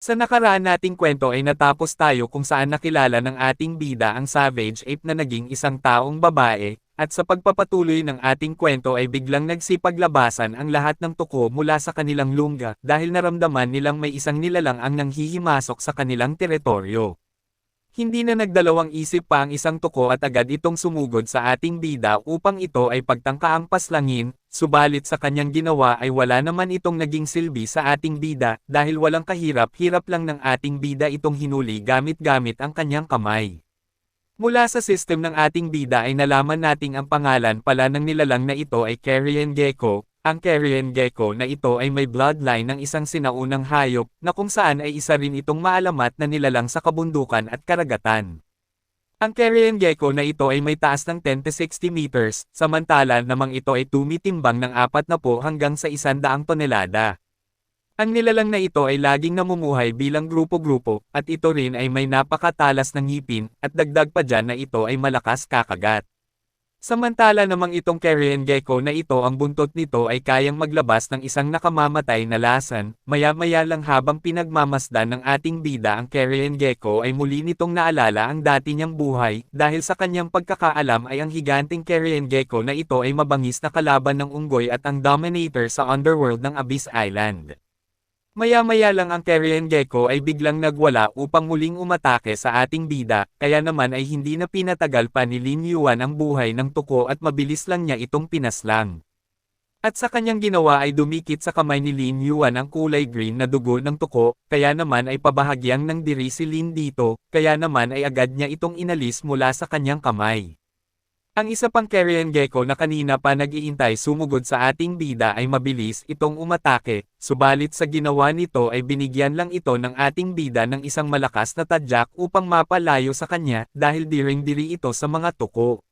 Sa nakaraan nating kwento ay natapos tayo kung saan nakilala ng ating bida ang Savage Ape na naging isang taong babae, at sa pagpapatuloy ng ating kwento ay biglang nagsipaglabasan ang lahat ng tuko mula sa kanilang lungga dahil naramdaman nilang may isang nilalang ang nanghihimasok sa kanilang teritoryo. Hindi na nagdalawang isip pa ang isang tuko at agad itong sumugod sa ating bida upang ito ay pagtangkaang paslangin, subalit sa kanyang ginawa ay wala naman itong naging silbi sa ating bida dahil walang kahirap-hirap lang ng ating bida itong hinuli gamit-gamit ang kanyang kamay. Mula sa system ng ating bida ay nalaman nating ang pangalan pala ng nilalang na ito ay Carrion Gecko. Ang Carrion Gecko na ito ay may bloodline ng isang sinaunang hayop na kung saan ay isa rin itong maalamat na nilalang sa kabundukan at karagatan. Ang Carrion Gecko na ito ay may taas ng 10 to 60 meters, samantala namang ito ay tumitimbang ng 40 hanggang sa 100 tonelada. Ang nilalang na ito ay laging namumuhay bilang grupo-grupo, at ito rin ay may napakatalas ng ngipin, at dagdag pa dyan na ito ay malakas kakagat. Samantala namang itong Carrion Gecko na ito ang buntot nito ay kayang maglabas ng isang nakamamatay na lason, maya-maya lang habang pinagmamasdan ng ating bida ang Carrion Gecko ay muli nitong naalala ang dati niyang buhay, dahil sa kanyang pagkakaalam ay ang higanting Carrion Gecko na ito ay mabangis na kalaban ng unggoy at ang dominator sa underworld ng Abyss Island. Maya-maya lang ang Carrion Gecko ay biglang nagwala upang muling umatake sa ating bida, kaya naman ay hindi na pinatagal pa ni Lin Yuan ang buhay ng tuko at mabilis lang niya itong pinaslang. At sa kanyang ginawa ay dumikit sa kamay ni Lin Yuan ang kulay green na dugo ng tuko, kaya naman ay pabahagyang ng diri si Lin dito, kaya naman ay agad niya itong inalis mula sa kanyang kamay. Ang isa pang Carrion Gecko na kanina pa nag-iintay sumugod sa ating bida ay mabilis itong umatake, subalit sa ginawa nito ay binigyan lang ito ng ating bida ng isang malakas na tadyak upang mapalayo sa kanya dahil diring-diri ito sa mga tuko.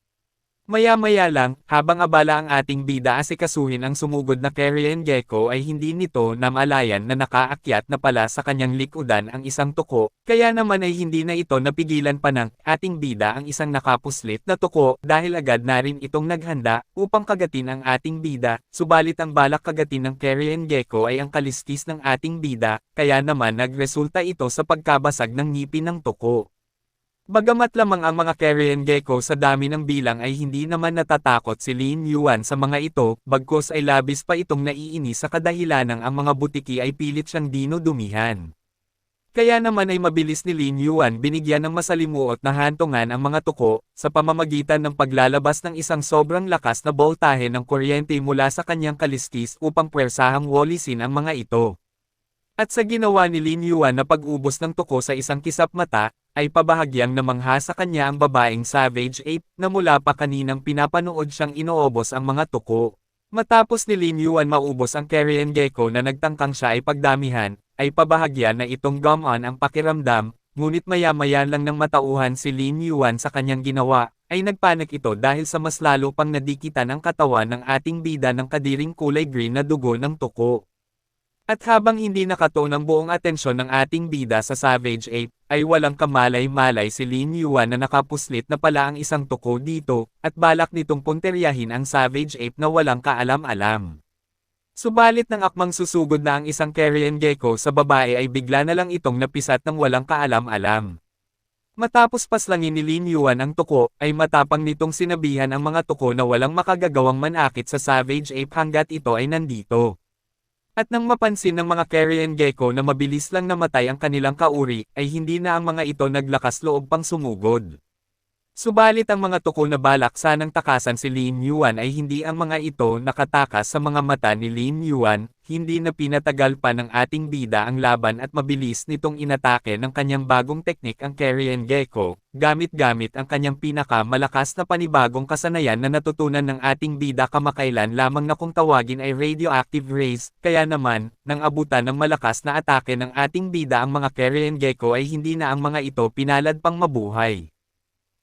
Maya-maya lang, habang abala ang ating bida asikasuhin ang sumugod na Carrion Gecko ay hindi nito namalayan na nakaakyat na pala sa kanyang likudan ang isang tuko, kaya naman ay hindi na ito napigilan pa ng ating bida ang isang nakapuslit na tuko dahil agad na rin itong naghanda upang kagatin ang ating bida, subalit ang balak kagatin ng Carrion Gecko ay ang kaliskis ng ating bida, kaya naman nagresulta ito sa pagkabasag ng ngipin ng tuko. Bagamat lamang ang mga Carrion Gecko sa dami ng bilang ay hindi naman natatakot si Lin Yuan sa mga ito, bagkus ay labis pa itong naiinis sa kadahilanang ang mga butiki ay pilit siyang dinudumihan. Kaya naman ay mabilis ni Lin Yuan binigyan ng masalimuot na hantungan ang mga tuko, sa pamamagitan ng paglalabas ng isang sobrang lakas na boltahe ng kuryente mula sa kanyang kaliskis upang puwersahang walisin ang mga ito. At sa ginawa ni Lin Yuan na pag-ubos ng tuko sa isang kisap mata, ay pabahagyang namangha sa kanya ang babaeng Savage Ape na mula pa kaninang pinapanood siyang inoobos ang mga tuko. Matapos ni Lin Yuan maubos ang Carrion Gecko na nagtangkang siya ay pagdamihan, ay pabahagya na itong gumaan ang pakiramdam, ngunit maya-maya lang nang matauhan si Lin Yuan sa kanyang ginawa, ay nagpanik ito dahil sa mas lalo pang nadikitan ang katawan ng ating bida ng kadiring kulay green na dugo ng tuko. At habang hindi nakatuon ang buong atensyon ng ating bida sa Savage Ape, ay walang kamalay-malay si Lin Yuan na nakapuslit na pala ang isang tuko dito, at balak nitong punteryahin ang Savage Ape na walang kaalam-alam. Subalit nang akmang susugod na ang isang Carrion Gecko sa babae ay bigla na lang itong napisat ng walang kaalam-alam. Matapos paslangin ni Lin Yuan ang tuko, ay matapang nitong sinabihan ang mga tuko na walang makagagawang manakit sa Savage Ape hanggat ito ay nandito. At nang mapansin ng mga Carrion Gecko na mabilis lang namatay ang kanilang kauri, ay hindi na ang mga ito naglakas loob pang sumugod. Subalit ang mga tuko na balak sanang takasan si Lin Yuan ay hindi ang mga ito nakatakas sa mga mata ni Lin Yuan, hindi na pinatagal pa ng ating bida ang laban at mabilis nitong inatake ng kanyang bagong teknik ang Carrion Gecko, gamit-gamit ang kanyang pinakamalakas na panibagong kasanayan na natutunan ng ating bida kamakailan lamang na kung tawagin ay radioactive rays, kaya naman, nang abutan ng malakas na atake ng ating bida ang mga Carrion Gecko ay hindi na ang mga ito pinalad pang mabuhay.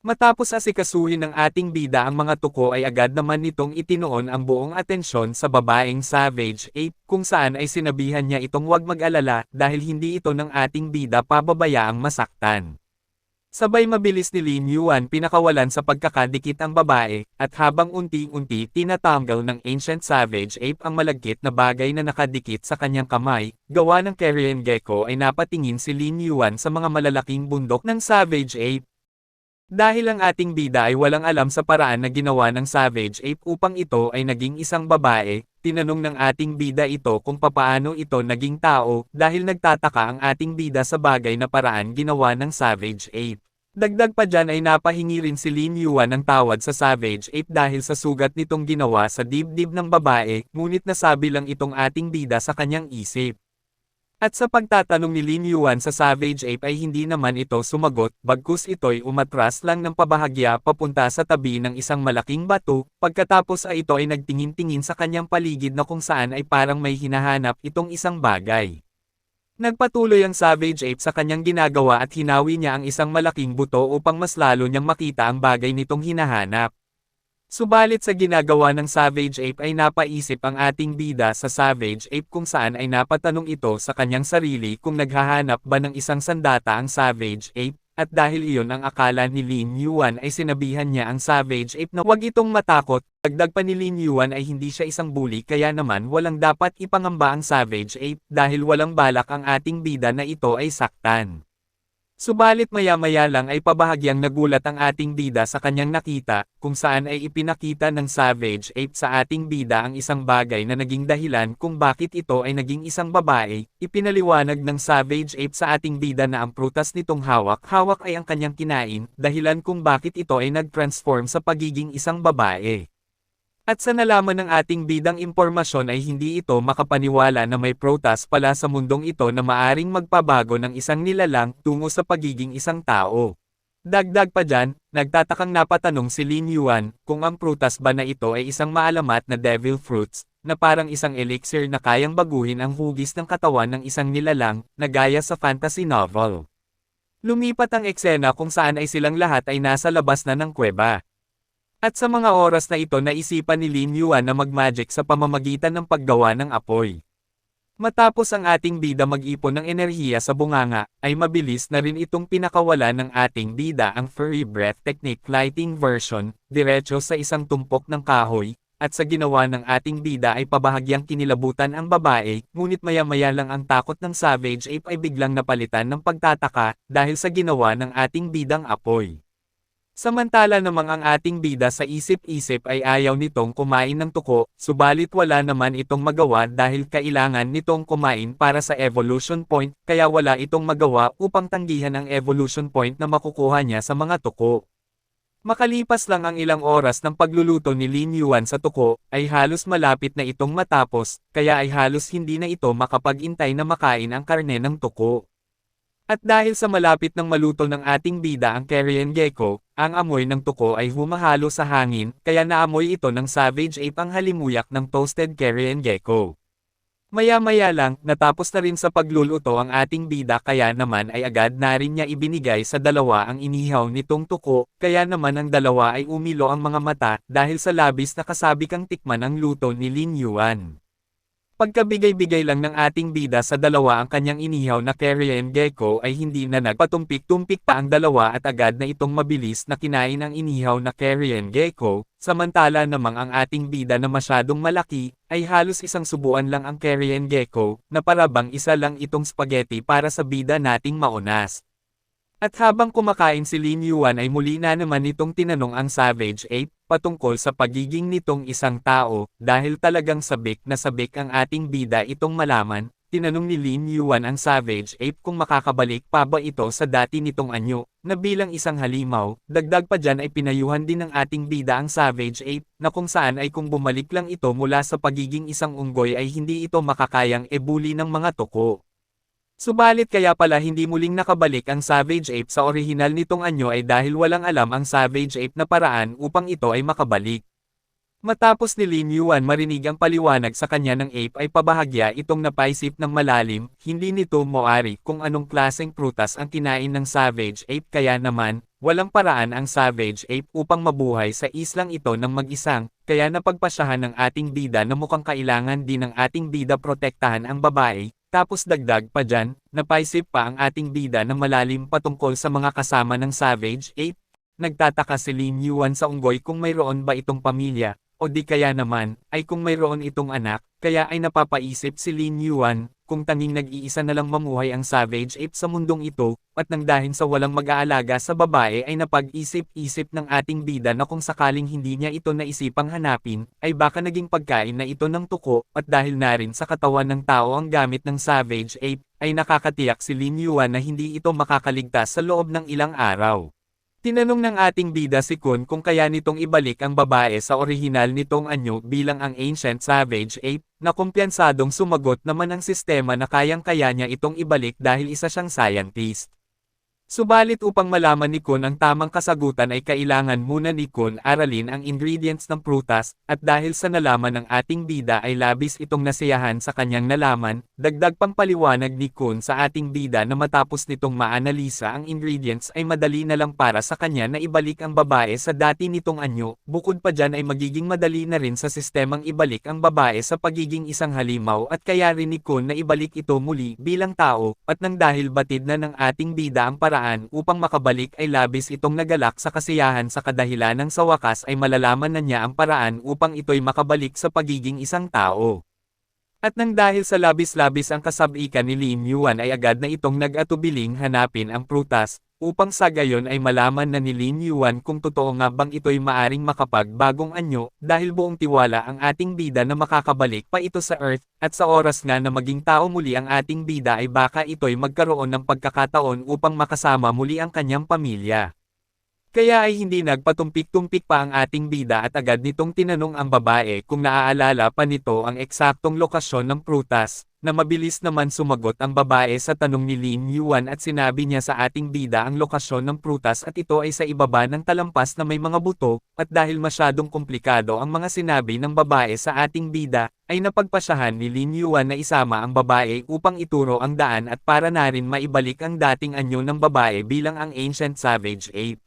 Matapos asikasuhin ng ating bida ang mga tuko ay agad naman nitong itinuon ang buong atensyon sa babaeng Savage Ape, kung saan ay sinabihan niya itong huwag mag-alala dahil hindi ito ng ating bida pababayaang masaktan. Sabay mabilis ni Lin Yuan pinakawalan sa pagkakadikit ang babae, at habang unti-unti tinatanggal ng Ancient Savage Ape ang malagkit na bagay na nakadikit sa kanyang kamay, gawa ng Korean Gecko ay napatingin si Lin Yuan sa mga malalaking bundok ng Savage Ape. Dahil ang ating bida ay walang alam sa paraan na ginawa ng Savage Ape upang ito ay naging isang babae, tinanong ng ating bida ito kung papaano ito naging tao, dahil nagtataka ang ating bida sa bagay na paraan ginawa ng Savage Ape. Dagdag pa dyan ay napahingi rin si Lin Yuan ng tawad sa Savage Ape dahil sa sugat nitong ginawa sa dibdib ng babae, ngunit nasabi lang itong ating bida sa kanyang isip. At sa pagtatanong ni Lin Yuan sa Savage Ape ay hindi naman ito sumagot, bagkus ito'y umatras lang ng pabahagya papunta sa tabi ng isang malaking bato, pagkatapos ay ito ay nagtingin-tingin sa kanyang paligid na kung saan ay parang may hinahanap itong isang bagay. Nagpatuloy ang Savage Ape sa kanyang ginagawa at hinawi niya ang isang malaking buto upang mas lalo niyang makita ang bagay nitong hinahanap. Subalit sa ginagawa ng Savage Ape ay napaisip ang ating bida sa Savage Ape kung saan ay napatanong ito sa kanyang sarili kung naghahanap ba ng isang sandata ang Savage Ape, at dahil iyon ang akala ni Lin Yuan ay sinabihan niya ang Savage Ape na huwag itong matakot. Dagdag pa ni Lin Yuan ay hindi siya isang bully kaya naman walang dapat ipangamba ang Savage Ape dahil walang balak ang ating bida na ito ay saktan. Subalit maya-maya lang ay pabahagyang nagulat ang ating bida sa kanyang nakita, kung saan ay ipinakita ng Savage Ape sa ating bida ang isang bagay na naging dahilan kung bakit ito ay naging isang babae. Ipinaliwanag ng Savage Ape sa ating bida na ang prutas nitong hawak-hawak ay ang kanyang kinain, dahilan kung bakit ito ay nag-transform sa pagiging isang babae. At sa nalaman ng ating bidang impormasyon ay hindi ito makapaniwala na may prutas pala sa mundong ito na maaring magpabago ng isang nilalang tungo sa pagiging isang tao. Dagdag pa dyan, nagtatakang napatanong si Lin Yuan kung ang prutas ba na ito ay isang maalamat na devil fruits, na parang isang elixir na kayang baguhin ang hugis ng katawan ng isang nilalang, na gaya sa fantasy novel. Lumipat ang eksena kung saan ay silang lahat ay nasa labas na ng kuweba. At sa mga oras na ito naisipan ni Lin Yuan na mag-magic sa pamamagitan ng paggawa ng apoy. Matapos ang ating bida mag-ipon ng enerhiya sa bunganga, ay mabilis na rin itong pinakawala ng ating bida ang Fairy Breath Technique Lighting Version, diretso sa isang tumpok ng kahoy, at sa ginawa ng ating bida ay pabahagyang kinilabutan ang babae, ngunit maya-maya lang ang takot ng Savage Ape ay biglang napalitan ng pagtataka, dahil sa ginawa ng ating bidang apoy. Samantala namang ang ating bida sa isip-isip ay ayaw nitong kumain ng tuko, subalit wala naman itong magawa dahil kailangan nitong kumain para sa evolution point, kaya wala itong magawa upang tanggihan ang evolution point na makukuha niya sa mga tuko. Makalipas lang ang ilang oras ng pagluluto ni Lin Yuan sa tuko, ay halos malapit na itong matapos, kaya ay halos hindi na ito makapag-intay na makain ang karne ng tuko. At dahil sa malapit ng maluto ng ating bida ang Korean Gecko, ang amoy ng tuko ay humahalo sa hangin, kaya naamoy ito ng Savage Ape ang halimuyak ng toasted Korean Gecko. Maya-maya lang, natapos na rin sa pagluluto ang ating bida kaya naman ay agad na rin niya ibinigay sa dalawa ang inihaw nitong tuko, kaya naman ang dalawa ay umilo ang mga mata dahil sa labis na kasabikang tikman ang luto ni Lin Yuan. Pagkabigay-bigay lang ng ating bida sa dalawa ang kanyang inihaw na Korean Gecko ay hindi na nagpatumpik-tumpik pa ang dalawa at agad na itong mabilis na kinain ang inihaw na Korean Gecko, samantala namang ang ating bida na masyadong malaki, ay halos isang subuan lang ang Korean Gecko, na parabang isa lang itong spaghetti para sa bida nating maunas. At habang kumakain si Lin Yuan ay muli na naman nitong tinanong ang Savage Ape, patungkol sa pagiging nitong isang tao, dahil talagang sabik na sabik ang ating bida itong malaman, tinanong ni Lin Yuan ang Savage Ape kung makakabalik pa ba ito sa dati nitong anyo, na bilang isang halimaw, dagdag pa dyan ay pinayuhan din ng ating bida ang Savage Ape, na kung saan ay kung bumalik lang ito mula sa pagiging isang unggoy ay hindi ito makakayang ebuli ng mga tuko. Subalit kaya pala hindi muling nakabalik ang Savage Ape sa orihinal nitong anyo ay dahil walang alam ang Savage Ape na paraan upang ito ay makabalik. Matapos ni Lin Yuan marinig ang paliwanag sa kanya ng ape ay pabahagya itong napaisip ng malalim, hindi nito moari kung anong klaseng prutas ang kinain ng Savage Ape kaya naman, walang paraan ang Savage Ape upang mabuhay sa islang ito ng mag-isang, kaya napagpasyahan ng ating bida na mukhang kailangan din ng ating bida protektahan ang babae. Tapos dagdag pa dyan, napaisip pa ang ating bida ng malalim patungkol sa mga kasama ng Savage 8. Nagtataka si Lin Yuan sa unggoy kung mayroon ba itong pamilya, o di kaya naman, ay kung mayroon itong anak, kaya ay napapaisip si Lin Yuan, kung tanging nag-iisa na lang mamuhay ang Savage 8 sa mundong ito, at nang dahil sa walang mag-aalaga sa babae ay napag-isip-isip ng ating bida na kung sakaling hindi niya ito naisipang hanapin, ay baka naging pagkain na ito ng tuko, at dahil na rin sa katawan ng tao ang gamit ng Savage 8, ay nakakatiyak si Lin Yuan na hindi ito makakaligtas sa loob ng ilang araw. Tinanong ng ating bida si Kun kung kaya nitong ibalik ang babae sa orihinal nitong anyo bilang ang Ancient Savage 8, na kumpyansadong sumagot naman ang sistema na kayang-kaya niya itong ibalik dahil isa siyang scientist. Subalit upang malaman ni Kun ang tamang kasagutan ay kailangan muna ni Kun aralin ang ingredients ng prutas, at dahil sa nalaman ng ating bida ay labis itong nasiyahan sa kanyang nalaman, dagdag pang paliwanag ni Kun sa ating bida na matapos nitong maanalisa ang ingredients ay madali na lang para sa kanya na ibalik ang babae sa dati nitong anyo, bukod pa dyan ay magiging madali na rin sa sistemang ibalik ang babae sa pagiging isang halimaw at kaya rin ni Kun na ibalik ito muli bilang tao, at nang dahil batid na ng ating bida ang upang makabalik ay labis itong nagalak sa kasiyahan sa kadahilan ng sa wakas ay malalaman na niya ang paraan upang ito'y makabalik sa pagiging isang tao. At nang dahil sa labis-labis ang kasabikan ni Lin Yuan ay agad na itong nag-atubiling hanapin ang prutas, upang sa gayon ay malaman na ni Lin Yuan kung totoo nga bang ito'y maaring makapagbagong anyo, dahil buong tiwala ang ating bida na makakabalik pa ito sa Earth, at sa oras nga na maging tao muli ang ating bida ay baka ito'y magkaroon ng pagkakataon upang makasama muli ang kanyang pamilya. Kaya ay hindi nagpatumpik-tumpik pa ang ating bida at agad nitong tinanong ang babae kung naaalala pa nito ang eksaktong lokasyon ng prutas, na mabilis naman sumagot ang babae sa tanong ni Lin Yuan at sinabi niya sa ating bida ang lokasyon ng prutas at ito ay sa ibaba ng talampas na may mga buto, at dahil masyadong komplikado ang mga sinabi ng babae sa ating bida, ay napagpasyahan ni Lin Yuan na isama ang babae upang ituro ang daan at para na rin maibalik ang dating anyo ng babae bilang ang Ancient Savage 8.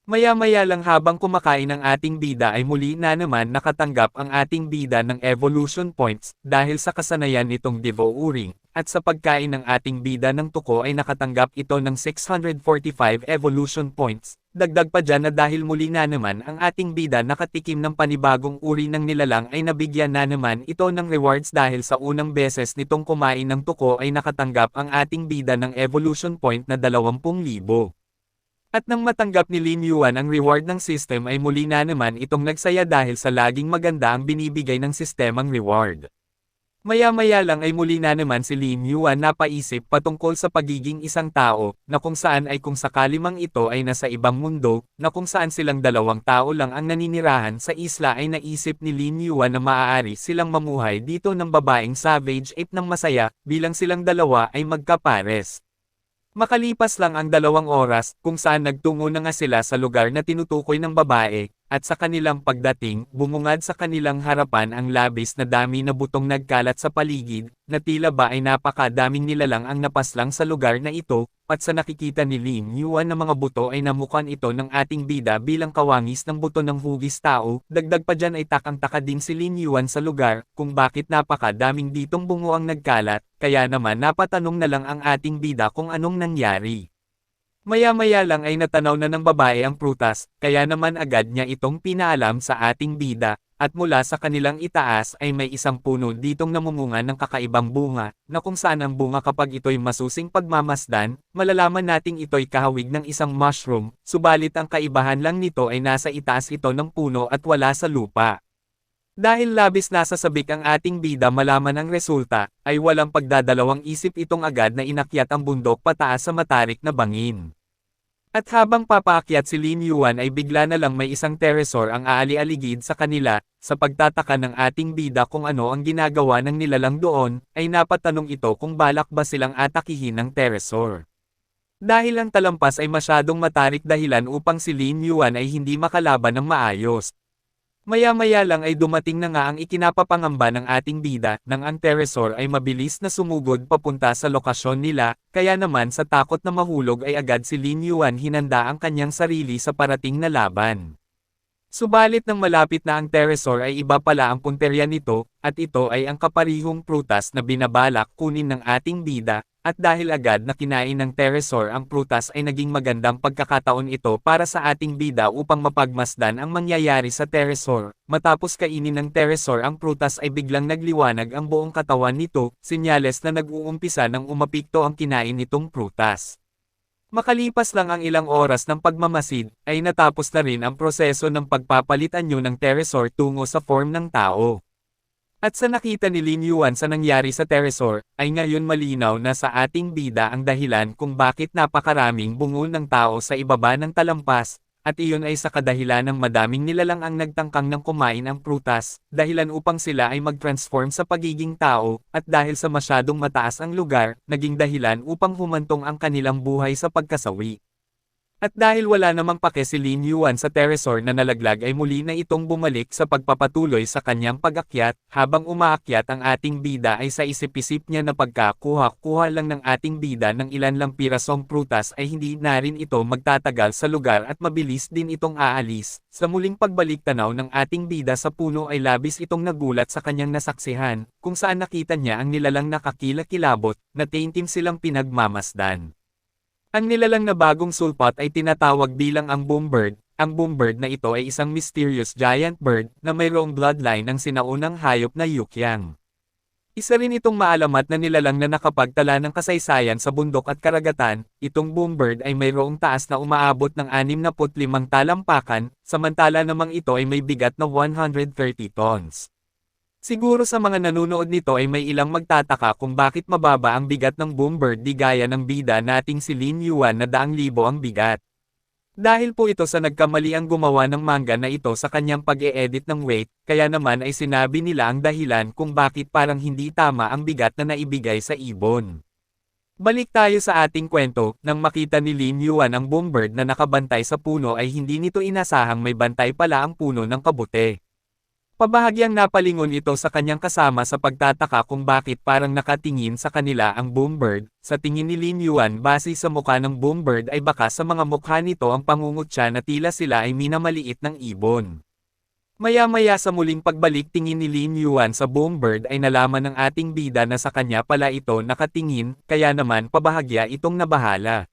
Maya-maya lang habang kumakain ang ating bida ay muli na naman nakatanggap ang ating bida ng evolution points, dahil sa kasanayan nitong devouring, at sa pagkain ng ating bida ng tuko ay nakatanggap ito ng 645 evolution points. Dagdag pa dyan na dahil muli na naman ang ating bida nakatikim ng panibagong uri ng nilalang ay nabigyan na naman ito ng rewards dahil sa unang beses nitong kumain ng tuko ay nakatanggap ang ating bida ng evolution point na 20,000. At nang matanggap ni Lin Yuan ang reward ng system ay muli na naman itong nagsaya dahil sa laging maganda ang binibigay ng sistemang reward. Maya-maya lang ay muli na naman si Lin Yuan napaisip patungkol sa pagiging isang tao, na kung saan ay kung sakali mang ito ay nasa ibang mundo, na kung saan silang dalawang tao lang ang naninirahan sa isla ay naisip ni Lin Yuan na maaari silang mamuhay dito ng babaeng Savage 8 ng masaya, bilang silang dalawa ay magkapares. Makalipas lang ang 2 oras, kung saan nagtungo na nga sila sa lugar na tinutukoy ng babae, at sa kanilang pagdating, bumungad sa kanilang harapan ang labis na dami na butong nagkalat sa paligid, na tila ba ay napakadaming nilalang ang napaslang sa lugar na ito, at sa nakikita ni Lin Yuan na mga buto ay namukan ito ng ating bida bilang kawangis ng buto ng hugis tao, dagdag pa dyan ay takang-taka din si Lin Yuan sa lugar, kung bakit napakadaming ditong bungo ang nagkalat, kaya naman napatanong na lang ang ating bida kung anong nangyari. Maya-maya lang ay natanaw na ng babae ang prutas, kaya naman agad niya itong pinaalam sa ating bida, at mula sa kanilang itaas ay may isang puno ditong namumunga ng kakaibang bunga, na kung saan ang bunga kapag ito'y masusing pagmamasdan, malalaman nating ito'y kahawig ng isang mushroom, subalit ang kaibahan lang nito ay nasa itaas ito ng puno at wala sa lupa. Dahil labis nasasabik ang ating bida malaman ang resulta, ay walang pagdadalawang isip itong agad na inakyat ang bundok pataas sa matarik na bangin. At habang papaakyat si Lin Yuan ay bigla na lang may isang pterosaur ang aali-aligid sa kanila, sa pagtataka ng ating bida kung ano ang ginagawa ng nilalang doon, ay napatanong ito kung balak ba silang atakihin ng pterosaur. Dahil ang talampas ay masyadong matarik dahilan upang si Lin Yuan ay hindi makalaban ng maayos. Maya-maya lang ay dumating na nga ang ikinapapangamba ng ating bida, nang ang pterosaur ay mabilis na sumugod papunta sa lokasyon nila, kaya naman sa takot na mahulog ay agad si Lin Yuan hinanda ang kanyang sarili sa parating na laban. Subalit nang malapit na ang Terresor ay iba pala ang punterya nito, at ito ay ang kaparihong prutas na binabalak kunin ng ating bida, at dahil agad na kinain ng Terresor ang prutas ay naging magandang pagkakataon ito para sa ating bida upang mapagmasdan ang mangyayari sa Terresor. Matapos kainin ng Terresor ang prutas ay biglang nagliwanag ang buong katawan nito, senyales na nag-uumpisa ng umapikto ang kinain nitong prutas. Makalipas lang ang ilang oras ng pagmamasid, ay natapos na rin ang proseso ng pagpapalit anyo ng Terresor tungo sa form ng tao. At sa nakita ni Lin Yuan sa nangyari sa Terresor, ay ngayon malinaw na sa ating bida ang dahilan kung bakit napakaraming bungol ng tao sa ibaba ng talampas, at iyon ay sa kadahilan ng madaming nilalang ang nagtangkang ng kumain ang prutas, dahilan upang sila ay mag-transform sa pagiging tao, at dahil sa masyadong mataas ang lugar, naging dahilan upang humantong ang kanilang buhay sa pagkasawi. At dahil wala namang pake si Lin Yuan sa Terresor na nalaglag ay muli na itong bumalik sa pagpapatuloy sa kanyang pag-akyat, habang umaakyat ang ating bida ay sa isip-isip niya na pagkakuha-kuha lang ng ating bida ng ilan lang pirasong prutas ay hindi na rin ito magtatagal sa lugar at mabilis din itong aalis. Sa muling pagbalik tanaw ng ating bida sa puno ay labis itong nagulat sa kanyang nasaksihan, kung saan nakita niya ang nilalang nakakilakilabot, na taintim silang pinagmamasdan. Ang nilalang na bagong sulpot ay tinatawag bilang ang Boombird. Ang Boombird na ito ay isang mysterious giant bird na mayroong bloodline ng sinaunang hayop na Yukyang. Isa rin itong maalamat na nilalang na nakapagtala ng kasaysayan sa bundok at karagatan. Itong Boombird ay mayroong taas na umaabot ng 65 talampakan, samantala namang ito ay may bigat na 130 tons. Siguro sa mga nanonood nito ay may ilang magtataka kung bakit mababa ang bigat ng Boombird di gaya ng bida nating si Lin Yuan na 100,000 ang bigat. Dahil po ito sa nagkamali ang gumawa ng manga na ito sa kanyang pag-e-edit ng weight, kaya naman ay sinabi nila ang dahilan kung bakit parang hindi tama ang bigat na naibigay sa ibon. Balik tayo sa ating kwento, nang makita ni Lin Yuan ang Boombird na nakabantay sa puno ay hindi nito inasahang may bantay pala ang puno ng kabute. Pabahagyang napalingon ito sa kanyang kasama sa pagtataka kung bakit parang nakatingin sa kanila ang Boombird. Sa tingin ni Lin Yuan base sa mukha ng Boombird ay baka sa mga mukha nito ang pangungutya na tila sila ay minamaliit ng ibon. Maya-maya sa muling pagbalik tingin ni Lin Yuan sa Boombird ay nalaman ng ating bida na sa kanya pala ito nakatingin, kaya naman pabahagya itong nabahala.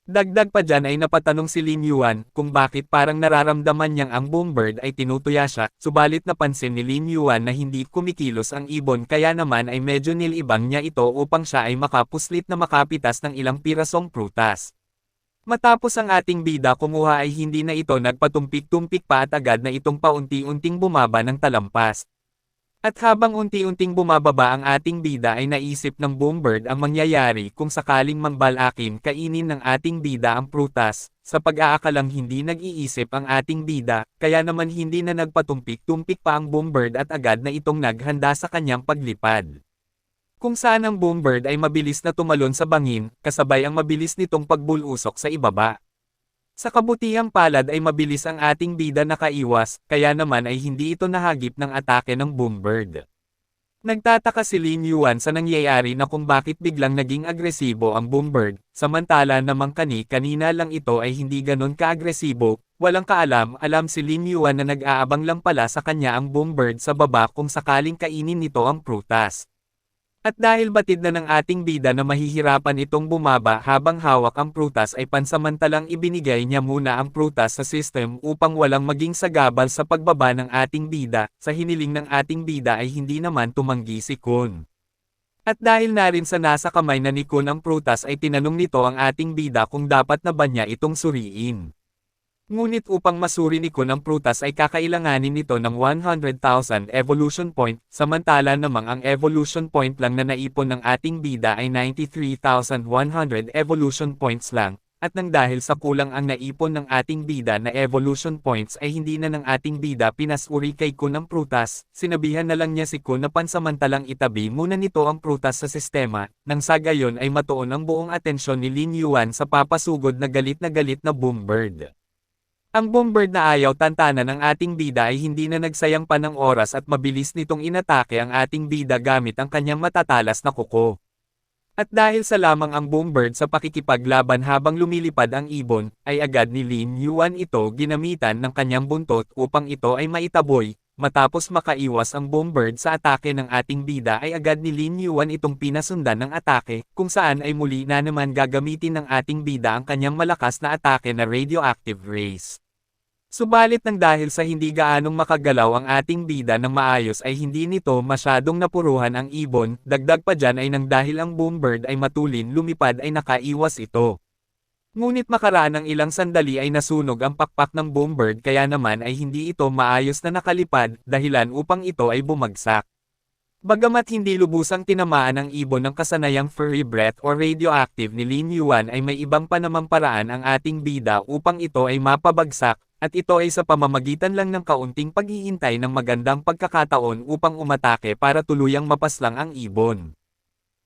Dagdag pa dyan ay napatanong si Lin Yuan kung bakit parang nararamdaman niyang ang Boombird ay tinutuya siya, subalit napansin ni Lin Yuan na hindi kumikilos ang ibon kaya naman ay medyo nilibang niya ito upang siya ay makapuslit na makapitas ng ilang pirasong prutas. Matapos ang ating bida kumuha ay hindi na ito nagpatumpik-tumpik pa at agad na itong paunti-unting bumaba ng talampas. At habang unti-unting bumababa ang ating bida ay naisip ng Boombird ang mangyayari kung sakaling mangbalakin kainin ng ating bida ang prutas, sa pag-aakalang hindi nag-iisip ang ating bida, kaya naman hindi na nagpatumpik-tumpik pa ang Boombird at agad na itong naghanda sa kanyang paglipad. Kung saan ang Boombird ay mabilis na tumalon sa bangin, kasabay ang mabilis nitong pagbulusok sa ibaba. Sa kabutihang palad ay mabilis ang ating bida nakaiwas, kaya naman ay hindi ito nahagip ng atake ng Boombird. Nagtataka si Lin Yuan sa nangyayari na kung bakit biglang naging agresibo ang Boombird, samantala namang kanina lang ito ay hindi ganon ka-agresibo, walang kaalam-alam si Lin Yuan na nag-aabang lang pala sa kanya ang Boombird sa baba kung sakaling kainin nito ang prutas. At dahil batid na ng ating bida na mahihirapan itong bumaba habang hawak ang prutas ay pansamantalang ibinigay niya muna ang prutas sa system upang walang maging sagabal sa pagbaba ng ating bida, sa hiniling ng ating bida ay hindi naman tumanggi si Kun. At dahil na rin sa nasa kamay na ni Kun ang prutas ay tinanong nito ang ating bida kung dapat na ba niya itong suriin. Ngunit upang masuri ni Kun ang prutas ay kakailanganin nito ng 100,000 evolution point, samantala namang ang evolution point lang na naipon ng ating bida ay 93,100 evolution points lang, at nang dahil sa kulang ang naipon ng ating bida na evolution points ay hindi na ng ating bida pinasuri kay Kun ang prutas, sinabihan na lang niya si Kun na pansamantalang itabi muna nito ang prutas sa sistema, nang sa gayon ay matuon ang buong atensyon ni Lin Yuan sa papasugod na galit na Boombird. Ang Boombird na ayaw tantanan ng ating bida ay hindi na nagsayang pa ng oras at mabilis nitong inatake ang ating bida gamit ang kanyang matatalas na kuko. At dahil sa lamang ang Boombird sa pakikipaglaban habang lumilipad ang ibon, ay agad ni Lin Yuan ito ginamitan ng kanyang buntot upang ito ay maitaboy. Matapos makaiwas ang Boombird sa atake ng ating bida ay agad ni Lin Yuan itong pinasundan ng atake, kung saan ay muli na naman gagamitin ng ating bida ang kanyang malakas na atake na radioactive rays. Subalit nang dahil sa hindi gaanong makagalaw ang ating bida ng maayos ay hindi nito masyadong napuruhan ang ibon, dagdag pa dyan ay nang dahil ang Boombird ay matulin lumipad ay nakaiwas ito. Ngunit makaraan ng ilang sandali ay nasunog ang pakpak ng Boombird kaya naman ay hindi ito maayos na nakalipad, dahilan upang ito ay bumagsak. Bagamat hindi lubusang tinamaan ang ibon ng kasanayang furry breath o radioactive ni Lin Yuan ay may ibang paraan ang ating bida upang ito ay mapabagsak, at ito ay sa pamamagitan lang ng kaunting paghihintay ng magandang pagkakataon upang umatake para tuluyang mapaslang ang ibon.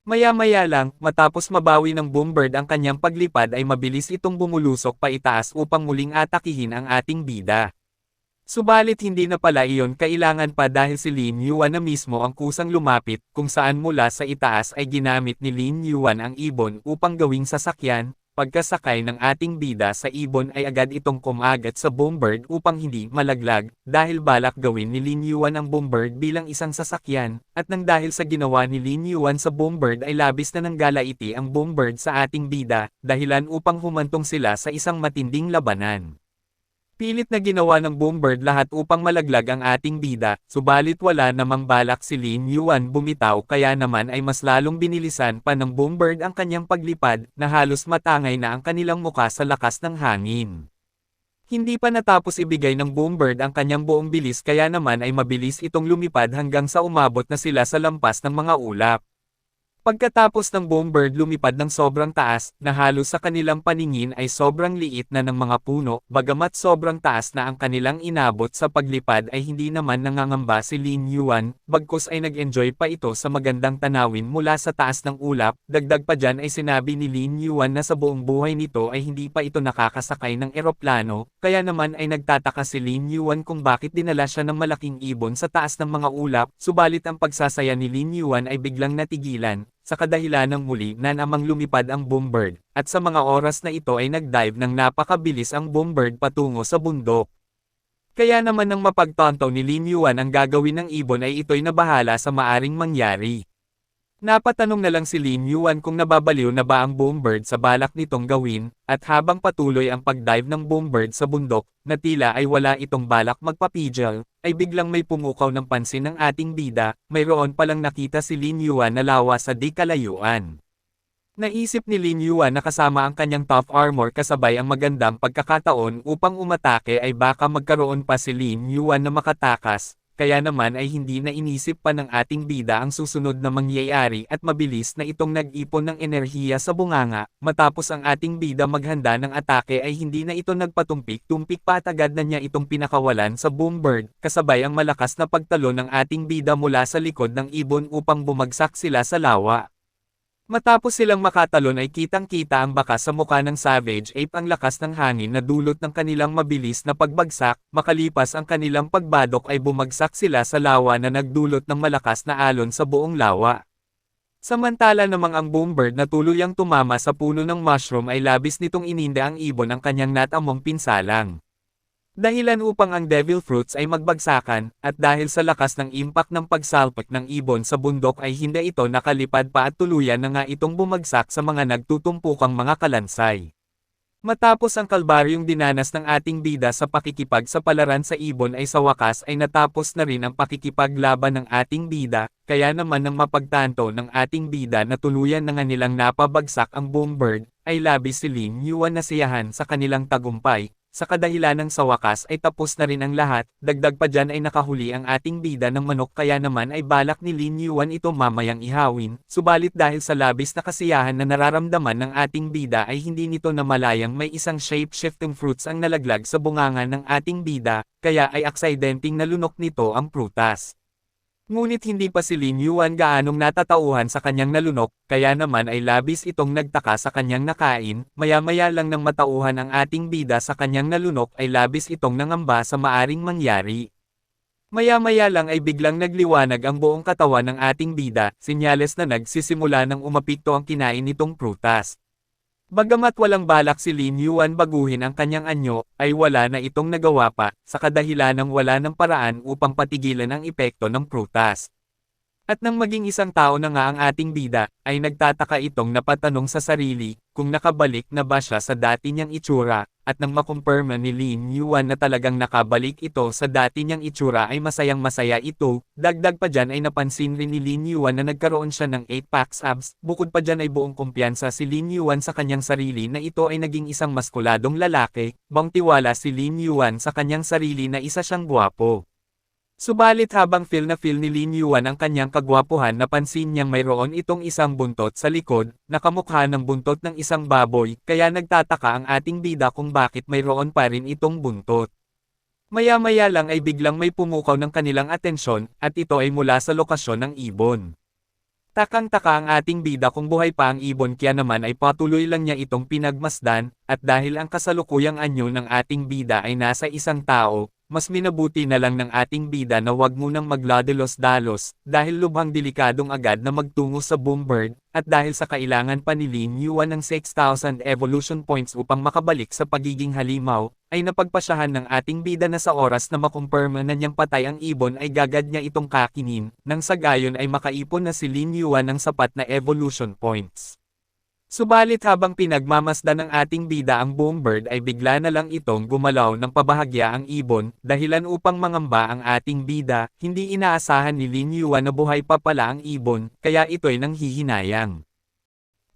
Maya-maya lang, matapos mabawi ng Boombird ang kanyang paglipad ay mabilis itong bumulusok pa itaas upang muling atakihin ang ating bida. Subalit hindi na pala iyon kailangan pa dahil si Lin Yuan na mismo ang kusang lumapit, kung saan mula sa itaas ay ginamit ni Lin Yuan ang ibon upang gawing sasakyan. Pagkasakay ng ating bida sa ibon ay agad itong kumagat sa Boombird upang hindi malaglag, dahil balak gawin ni Lin Yuan ang Boombird bilang isang sasakyan, at nang dahil sa ginawa ni Lin Yuan sa Boombird ay labis na nanggalaiti ang Boombird sa ating bida, dahilan upang humantong sila sa isang matinding labanan. Pilit na ginawa ng Boombird lahat upang malaglag ang ating bida, subalit wala namang balak si Lin Yuan bumitaw kaya naman ay mas lalong binilisan pa ng Boombird ang kanyang paglipad, na halos matangay na ang kanilang muka sa lakas ng hangin. Hindi pa natapos ibigay ng Boombird ang kanyang buong bilis kaya naman ay mabilis itong lumipad hanggang sa umabot na sila sa lampas ng mga ulap. Pagkatapos ng Boombird lumipad ng sobrang taas, na halos sa kanilang paningin ay sobrang liit na ng mga puno, bagamat sobrang taas na ang kanilang inabot sa paglipad ay hindi naman nangangamba si Lin Yuan, bagkus ay nag-enjoy pa ito sa magandang tanawin mula sa taas ng ulap, dagdag pa dyan ay sinabi ni Lin Yuan na sa buong buhay nito ay hindi pa ito nakakasakay ng eroplano, kaya naman ay nagtataka si Lin Yuan kung bakit dinala siya ng malaking ibon sa taas ng mga ulap, subalit ang pagsasaya ni Lin Yuan ay biglang natigilan, sa kadahilan ng muli na namang lumipad ang Boombird, at sa mga oras na ito ay nag-dive ng napakabilis ang Boombird patungo sa bundok. Kaya naman nang mapagtanto ni Lin Yuan ang gagawin ng ibon ay ito'y nabahala sa maaring mangyari. Napatanong na lang si Lin Yuan kung nababaliw na ba ang Boombird sa balak nitong gawin, at habang patuloy ang pag-dive ng Boombird sa bundok, na tila ay wala itong balak magpapigil, ay biglang may pumukaw ng pansin ng ating bida, mayroon palang nakita si Lin Yuan na lawa sa di kalayuan. Naisip ni Lin Yuan na kasama ang kanyang top armor kasabay ang magandang pagkakataon upang umatake ay baka magkaroon pa si Lin Yuan na makatakas. Kaya naman ay hindi na inisip pa ng ating bida ang susunod na mangyayari at mabilis na itong nag-ipon ng enerhiya sa bunganga, matapos ang ating bida maghanda ng atake ay hindi na ito nagpatumpik-tumpik pa at agad na niya itong pinakawalan sa Boombird, kasabay ang malakas na pagtalo ng ating bida mula sa likod ng ibon upang bumagsak sila sa lawa. Matapos silang makatalon ay kitang-kita ang bakas sa mukha ng Savage Ape ang lakas ng hangin na dulot ng kanilang mabilis na pagbagsak, makalipas ang kanilang pagbadok ay bumagsak sila sa lawa na nagdulot ng malakas na alon sa buong lawa. Samantala namang ang Boombird na tuluyang tumama sa puno ng mushroom ay labis nitong ininda ang ibon ang kanyang natamong pinsalang. Dahilan upang ang devil fruits ay magbagsakan, at dahil sa lakas ng impact ng pagsalpak ng ibon sa bundok ay hindi ito nakalipad pa at tuluyan na nga itong bumagsak sa mga nagtutumpukang mga kalansay. Matapos ang kalbaryong dinanas ng ating bida sa pakikipagsapalaran sa ibon ay sa wakas ay natapos na rin ang pakikipaglaban ng ating bida, kaya naman nang mapagtanto ng ating bida na tuluyan na nga nilang napabagsak ang Boombird, ay labis si Lin Yuan na siyahan sa kanilang tagumpay. Sa kadahilanang sa wakas ay tapos na rin ang lahat, dagdag pa dyan ay nakahuli ang ating bida ng manok kaya naman ay balak ni Lin Yuan ito mamayang ihawin, subalit dahil sa labis na kasiyahan na nararamdaman ng ating bida ay hindi nito namalayang may isang shape-shifting fruits ang nalaglag sa bunganga ng ating bida, kaya ay aksidenteng nalunok nito ang prutas. Ngunit hindi pa si Lin Yuan gaanong natatauhan sa kanyang nalunok, kaya naman ay labis itong nagtaka sa kanyang nakain, maya-maya lang nang matauhan ang ating bida sa kanyang nalunok ay labis itong nangamba sa maaring mangyari. Maya-maya lang ay biglang nagliwanag ang buong katawan ng ating bida, senyales na nagsisimula ng umapikto ang kinain nitong prutas. Bagamat walang balak si Lin Yuan baguhin ang kanyang anyo, ay wala na itong nagawa pa, sa kadahilanang wala ng paraan upang patigilan ang epekto ng prutas. At nang maging isang tao na nga ang ating bida, ay nagtataka itong napatanong sa sarili, kung nakabalik na ba siya sa dati niyang itsura, at nang makumpirma ni Lin Yuan na talagang nakabalik ito sa dati niyang itsura ay masayang masaya ito, dagdag pa dyan ay napansin rin ni Lin Yuan na nagkaroon siya ng 8-packs abs, bukod pa dyan ay buong kumpiyansa si Lin Yuan sa kanyang sarili na ito ay naging isang maskuladong lalaki, bang tiwala si Lin Yuan sa kanyang sarili na isa siyang gwapo. Subalit habang feel ni Lin Yuan ang kanyang kagwapuhan napansin niyang mayroon itong isang buntot sa likod, na kamukha ng buntot ng isang baboy, kaya nagtataka ang ating bida kung bakit mayroon pa rin itong buntot. Maya-maya lang ay biglang may pumukaw ng kanilang atensyon, at ito ay mula sa lokasyon ng ibon. Takang-taka ang ating bida kung buhay pa ang ibon kaya naman ay patuloy lang niya itong pinagmasdan, at dahil ang kasalukuyang anyo ng ating bida ay nasa isang tao, mas minabuti na lang ng ating bida na wag munang magladelos-dalos, dahil lubhang delikadong agad na magtungo sa Boombird, at dahil sa kailangan pa ni Lin Yuan ng 6,000 evolution points upang makabalik sa pagiging halimaw, ay napagpasyahan ng ating bida na sa oras na makumpirma na niyang patay ang ibon ay gagad niya itong kakinin, nang sa gayon ay makaipon na si Lin Yuan ng sapat na evolution points. Subalit habang pinagmamasdan ng ating bida ang Boombird ay bigla na lang itong gumalaw ng pabahagya ang ibon, dahilan upang mangamba ang ating bida, hindi inaasahan ni Lin Yuan na buhay pa pala ang ibon, kaya ito'y nanghihinayang.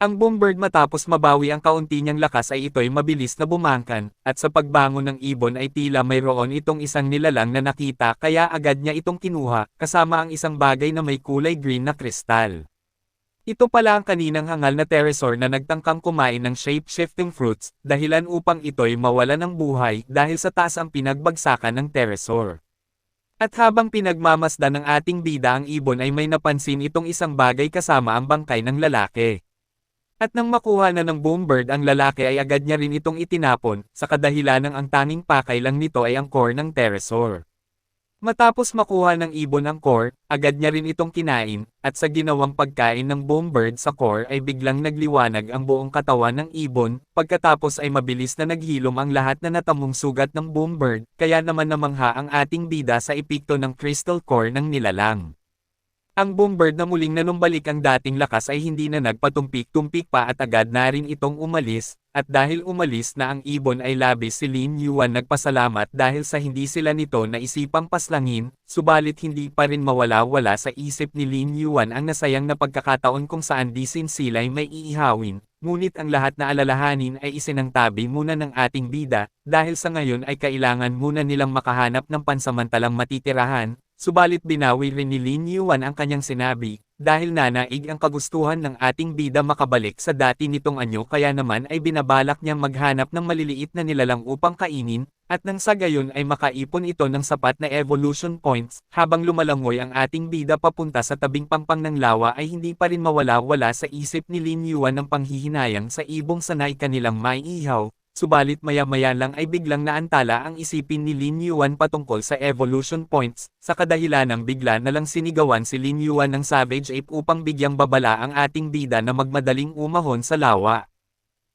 Ang Boombird matapos mabawi ang kaunti niyang lakas ay ito'y mabilis na bumangkan, at sa pagbangon ng ibon ay tila mayroon itong isang nilalang na nakita kaya agad niya itong kinuha, kasama ang isang bagay na may kulay green na kristal. Ito pala ang kaninang hangal na pterosaur na nagtangkang kumain ng shape-shifting fruits, dahilan upang ito'y mawala ng buhay dahil sa taas ang pinagbagsakan ng pterosaur. At habang pinagmamasdan ng ating bida ang ibon ay may napansin itong isang bagay kasama ang bangkay ng lalaki. At nang makuha na ng Boombird ang lalaki ay agad niya rin itong itinapon, sa kadahilanang ang tanging pakay lang nito ay ang core ng pterosaur. Matapos makuha ng ibon ang core, agad niya rin itong kinain, at sa ginawang pagkain ng Boombird sa core ay biglang nagliwanag ang buong katawan ng ibon, pagkatapos ay mabilis na naghilom ang lahat na natamong sugat ng Boombird, kaya naman namangha ang ating bida sa epekto ng crystal core ng nilalang. Ang Boombird na muling nanumbalik ang dating lakas ay hindi na nagpatumpik-tumpik pa at agad na rin itong umalis, at dahil umalis na ang ibon ay labis si Lin Yuan nagpasalamat dahil sa hindi sila nito naisipang paslangin, subalit hindi pa rin mawala-wala sa isip ni Lin Yuan ang nasayang na pagkakataon kung saan di sila'y may iihawin, ngunit ang lahat na alalahanin ay isinangtabi muna ng ating bida, dahil sa ngayon ay kailangan muna nilang makahanap ng pansamantalang matitirahan. Subalit binawi rin ni Lin Yuan ang kanyang sinabi, dahil nanaig ang kagustuhan ng ating bida makabalik sa dati nitong anyo kaya naman ay binabalak niyang maghanap ng maliliit na nilalang upang kainin, at nang sa gayon ay makaipon ito ng sapat na evolution points, habang lumalangoy ang ating bida papunta sa tabing pampang ng lawa ay hindi pa rin mawala-wala sa isip ni Lin Yuan ang panghihinayang sa ibong sanay kanilang maiihaw. Subalit maya-maya lang ay biglang naantala ang isipin ni Lin Yuan patungkol sa evolution points, sa kadahilanang bigla na lang sinigawan si Lin Yuan ng Savage Ape upang bigyang babala ang ating bida na magmadaling umahon sa lawa.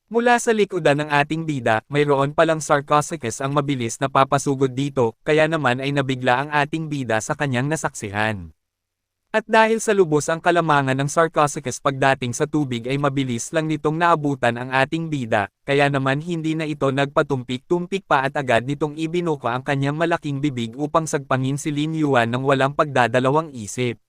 Mula sa likodan ng ating bida, mayroon palang Sarcosuchus ang mabilis na papasugod dito, kaya naman ay nabigla ang ating bida sa kanyang nasaksihan. At dahil sa lubos ang kalamangan ng Sarcosuchus pagdating sa tubig ay mabilis lang nitong naabutan ang ating bida, kaya naman hindi na ito nagpatumpik-tumpik pa at agad nitong ibinuka ang kanyang malaking bibig upang sagpangin si Lin Yuan ng walang pagdadalawang isip.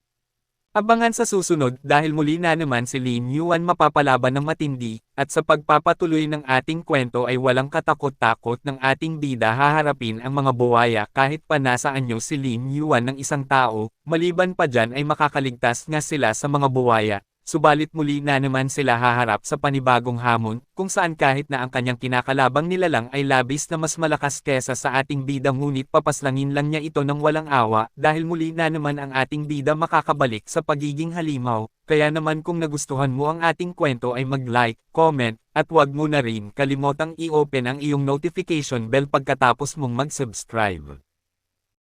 Abangan sa susunod dahil muli na naman si Lin Yuan mapapalaban ng matindi, at sa pagpapatuloy ng ating kwento ay walang katakot-takot ng ating bida haharapin ang mga buwaya kahit pa nasa anyo si Lin Yuan ng isang tao, maliban pa dyan ay makakaligtas nga sila sa mga buwaya. Subalit muli na naman sila haharap sa panibagong hamon, kung saan kahit na ang kanyang kinakalabang nilalang ay labis na mas malakas kesa sa ating bida ngunit papaslangin lang niya ito ng walang awa dahil muli na naman ang ating bida makakabalik sa pagiging halimaw. Kaya naman kung nagustuhan mo ang ating kwento ay mag-like, comment, at huwag mo na rin kalimotang i-open ang iyong notification bell pagkatapos mong mag-subscribe.